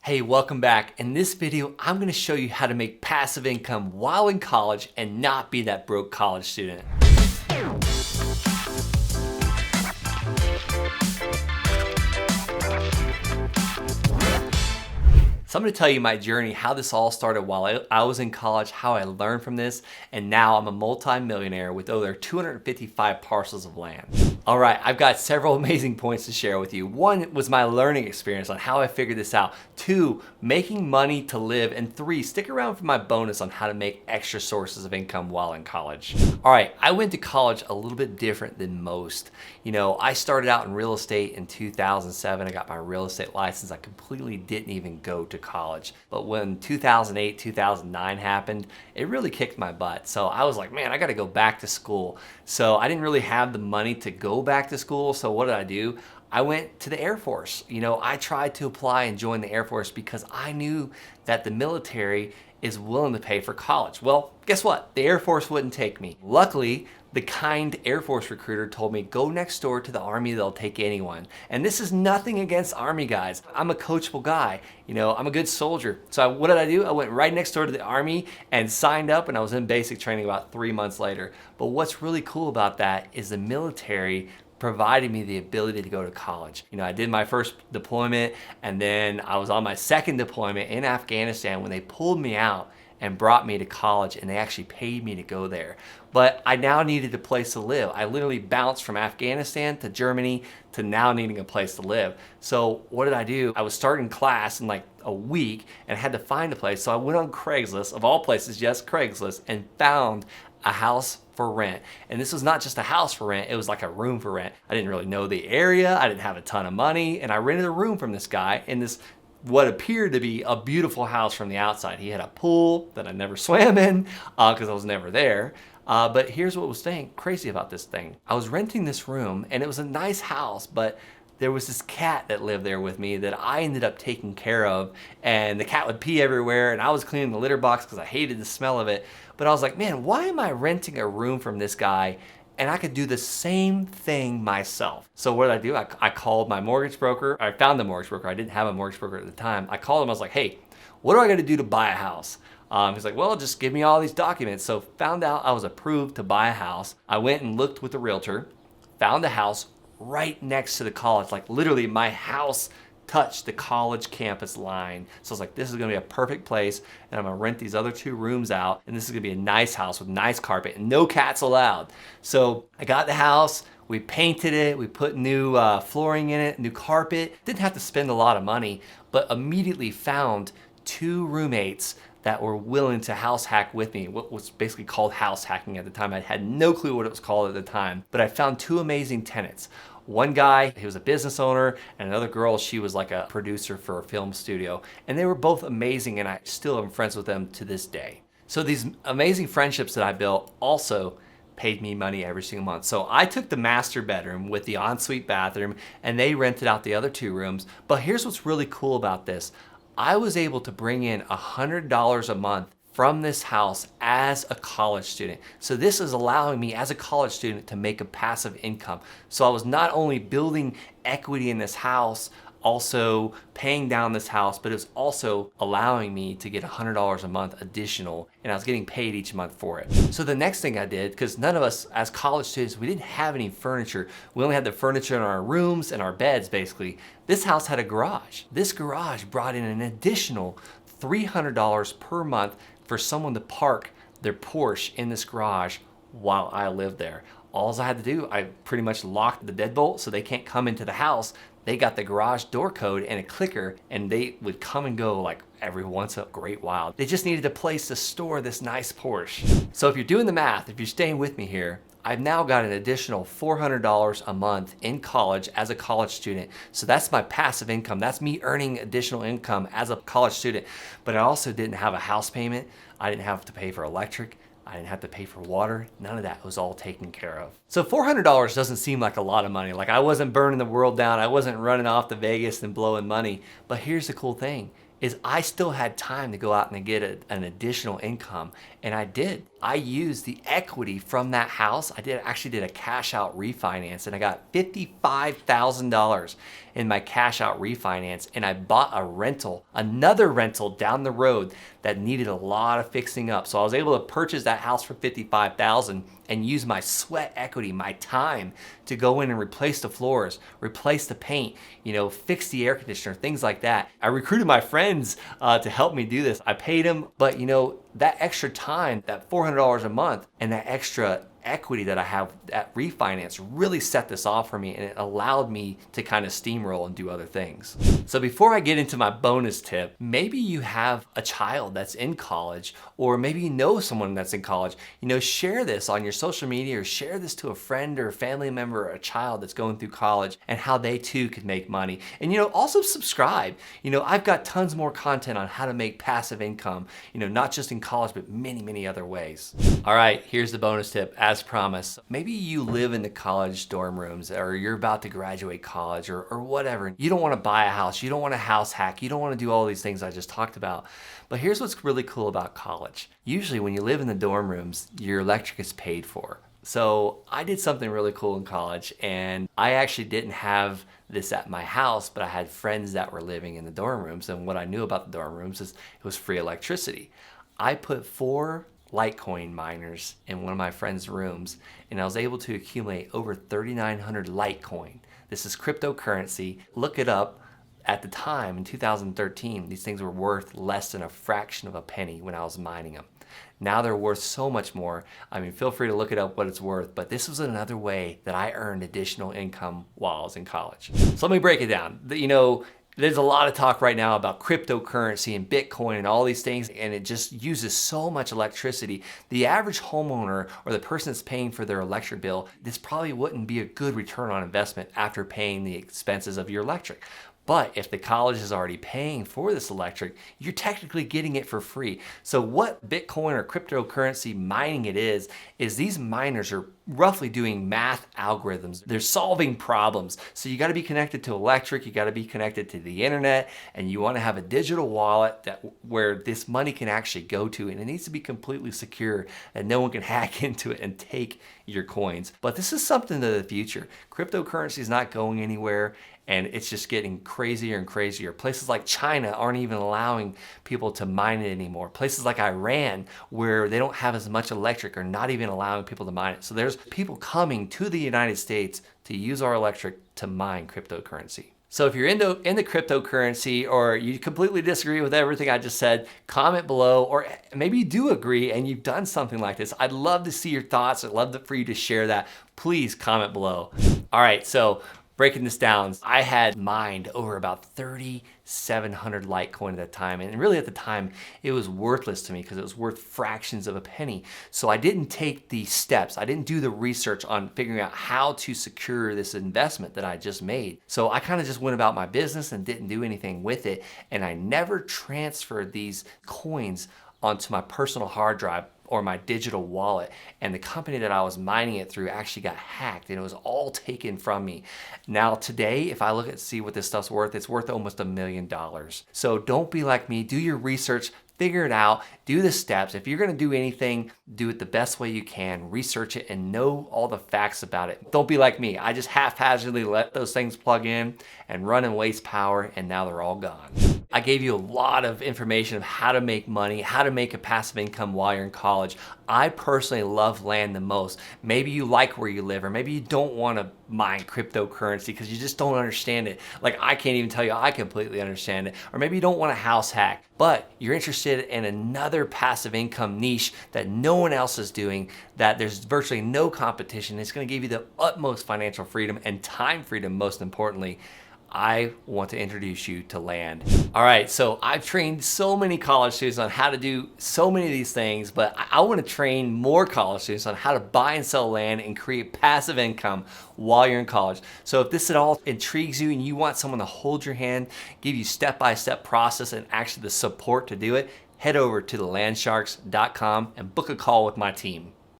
Hey, welcome back. In this video, I'm gonna show you how to make passive income while in college and not be that broke college student. So I'm gonna tell you my journey, how this all started while I was in college, how I learned from this, and now I'm a multi-millionaire with over 255 parcels of land. All right, I've got several amazing points to share with you. One was my learning experience on how I figured this out. Two, making money to live. And three, stick around for my bonus on how to make extra sources of income while in college. All right, I went to college a little bit different than most. You know, I started out in real estate in 2007. I got my real estate license. I completely didn't even go to college. But when 2008, 2009 happened, it really kicked my butt. So I was like, man, I gotta go back to school. So I didn't really have the money to go back to school. So what did I do? I went to the Air Force. You know, I tried to apply and join the Air Force because I knew that the military is willing to pay for college. Well, guess what? The Air Force wouldn't take me. Luckily, the kind Air Force recruiter told me, go next door to the Army, they'll take anyone. And this is nothing against Army guys. I'm a coachable guy. You know, I'm a good soldier. So what did I do? I went right next door to the Army and signed up, and I was in basic training about 3 months later. But what's really cool about that is the military provided me the ability to go to college. You know, I did my first deployment, and then I was on my second deployment in Afghanistan when they pulled me out and brought me to college, and they actually paid me to go there. But I now needed a place to live. I literally bounced from Afghanistan to Germany to now needing a place to live. So what did I do? I was starting class in like a week and had to find a place. So I went on Craigslist, of all places, yes, Craigslist, and found a house for rent. And this was not just a house for rent, it was like a room for rent. I didn't really know the area, I didn't have a ton of money, and I rented a room from this guy in this what appeared to be a beautiful house from the outside. He had a pool that I never swam in because I was never there. But here's what was crazy about this thing. I was renting this room and it was a nice house, but there was this cat that lived there with me that I ended up taking care of, and the cat would pee everywhere, and I was cleaning the litter box because I hated the smell of it. But I was like, man, why am I renting a room from this guy and I could do the same thing myself? So what did I do? I called my mortgage broker. I found the mortgage broker. I didn't have a mortgage broker at the time. I called him. I was like, hey, what do I got to do to buy a house? He's like, well, just give me all these documents. So found out I was approved to buy a house. I went and looked with the realtor, found a house right next to the college. Like literally my house touched the college campus line. So I was like, this is gonna be a perfect place, and I'm gonna rent these other 2 rooms out, and this is gonna be a nice house with nice carpet and no cats allowed. So I got the house, we painted it, we put new flooring in it, new carpet. Didn't have to spend a lot of money, but immediately found 2 roommates that were willing to house hack with me, what was basically called house hacking at the time. I had no clue what it was called at the time, but I found 2 amazing tenants. One guy, he was a business owner, and another girl, she was like a producer for a film studio. And they were both amazing, and I still am friends with them to this day. So these amazing friendships that I built also paid me money every single month. So I took the master bedroom with the ensuite bathroom, and they rented out the other 2 rooms. But here's what's really cool about this. I was able to bring in $100 a month from this house as a college student. So this is allowing me as a college student to make a passive income. So I was not only building equity in this house, also paying down this house, but it was also allowing me to get $100 a month additional, and I was getting paid each month for it. So the next thing I did, because none of us as college students, we didn't have any furniture. We only had the furniture in our rooms and our beds, basically. This house had a garage. This garage brought in an additional $300 per month for someone to park their Porsche in this garage while I lived there. All I had to do, I pretty much locked the deadbolt so they can't come into the house. They got the garage door code and a clicker, and they would come and go like every once in a great while. They just needed a place to store this nice Porsche. So if you're doing the math, if you're staying with me here, I've now got an additional $400 a month in college as a college student. So that's my passive income. That's me earning additional income as a college student. But I also didn't have a house payment. I didn't have to pay for electric. I didn't have to pay for water. None of that was all taken care of. So $400 doesn't seem like a lot of money. Like I wasn't burning the world down. I wasn't running off to Vegas and blowing money. But here's the cool thing. is I still had time to go out and get an additional income, and I did. I used the equity from that house. I actually did a cash out refinance, and I got $55,000 in my cash out refinance, and I bought a rental, another rental down the road that needed a lot of fixing up. So I was able to purchase that house for $55,000 and use my sweat equity, my time, to go in and replace the floors, replace the paint, fix the air conditioner, things like that. I recruited my friends to help me do this. I paid them, but that extra time, that $400 a month, and that extra equity that I have at refinance really set this off for me, and it allowed me to kind of steamroll and do other things. So before I get into my bonus tip, maybe you have a child that's in college, or maybe you know someone that's in college. Share this on your social media, or share this to a friend or a family member or a child that's going through college, and how they too could make money. And also subscribe. I've got tons more content on how to make passive income, not just in college, but many other ways. All right, here's the bonus tip. As promised, maybe you live in the college dorm rooms, or you're about to graduate college, or whatever. You don't want to buy a house, you don't want to house hack, you don't want to do all these things I just talked about. But here's what's really cool about college. Usually when you live in the dorm rooms, your electric is paid for. So I did something really cool in college, and I actually didn't have this at my house, but I had friends that were living in the dorm rooms, and what I knew about the dorm rooms is it was free electricity. I put 4 Litecoin miners in one of my friend's rooms, and I was able to accumulate over 3,900 Litecoin. This is cryptocurrency. Look it up. At the time in 2013, these things were worth less than a fraction of a penny when I was mining them. Now they're worth so much more. Feel free to look it up what it's worth, but this was another way that I earned additional income while I was in college. So let me break it down. There's a lot of talk right now about cryptocurrency and Bitcoin and all these things, and it just uses so much electricity. The average homeowner, or the person that's paying for their electric bill, this probably wouldn't be a good return on investment after paying the expenses of your electric. But if the college is already paying for this electric, you're technically getting it for free. So what Bitcoin or cryptocurrency mining it is these miners are roughly doing math algorithms. They're solving problems. So you got to be connected to electric, you got to be connected to the internet, and you want to have a digital wallet where this money can actually go to, and it needs to be completely secure and no one can hack into it and take your coins. But this is something to the future. Cryptocurrency is not going anywhere, and it's just getting crazier and crazier. Places like China aren't even allowing people to mine it anymore. Places like Iran, where they don't have as much electric, are not even allowing people to mine it. So there's people coming to the United States to use our electric to mine cryptocurrency. So if you're into cryptocurrency, or you completely disagree with everything I just said, comment below, or maybe you do agree and you've done something like this. I'd love to see your thoughts. I'd love for you to share that. Please comment below. All right, so breaking this down, I had mined over about 3,700 Litecoin at that time. And really at the time, it was worthless to me because it was worth fractions of a penny. So I didn't take the steps. I didn't do the research on figuring out how to secure this investment that I just made. So I kind of just went about my business and didn't do anything with it. And I never transferred these coins onto my personal hard drive or my digital wallet, and the company that I was mining it through actually got hacked, and it was all taken from me. Now today, if I look at see what this stuff's worth, it's worth almost $1 million. So don't be like me, do your research, figure it out, do the steps. If you're gonna do anything, do it the best way you can, research it and know all the facts about it. Don't be like me, I just haphazardly let those things plug in and run and waste power, and now they're all gone. I gave you a lot of information of how to make money, how to make a passive income while you're in college. I personally love land the most. Maybe you like where you live, or maybe you don't want to mine cryptocurrency because you just don't understand it. Like I can't even tell you I completely understand it. Or maybe you don't want a house hack, but you're interested in another passive income niche that no one else is doing, that there's virtually no competition. It's going to give you the utmost financial freedom and time freedom, most importantly. I want to introduce you to land. All right, so I've trained so many college students on how to do so many of these things, but I want to train more college students on how to buy and sell land and create passive income while you're in college. So if this at all intrigues you and you want someone to hold your hand, give you step-by-step process and actually the support to do it, head over to thelandsharks.com and book a call with my team.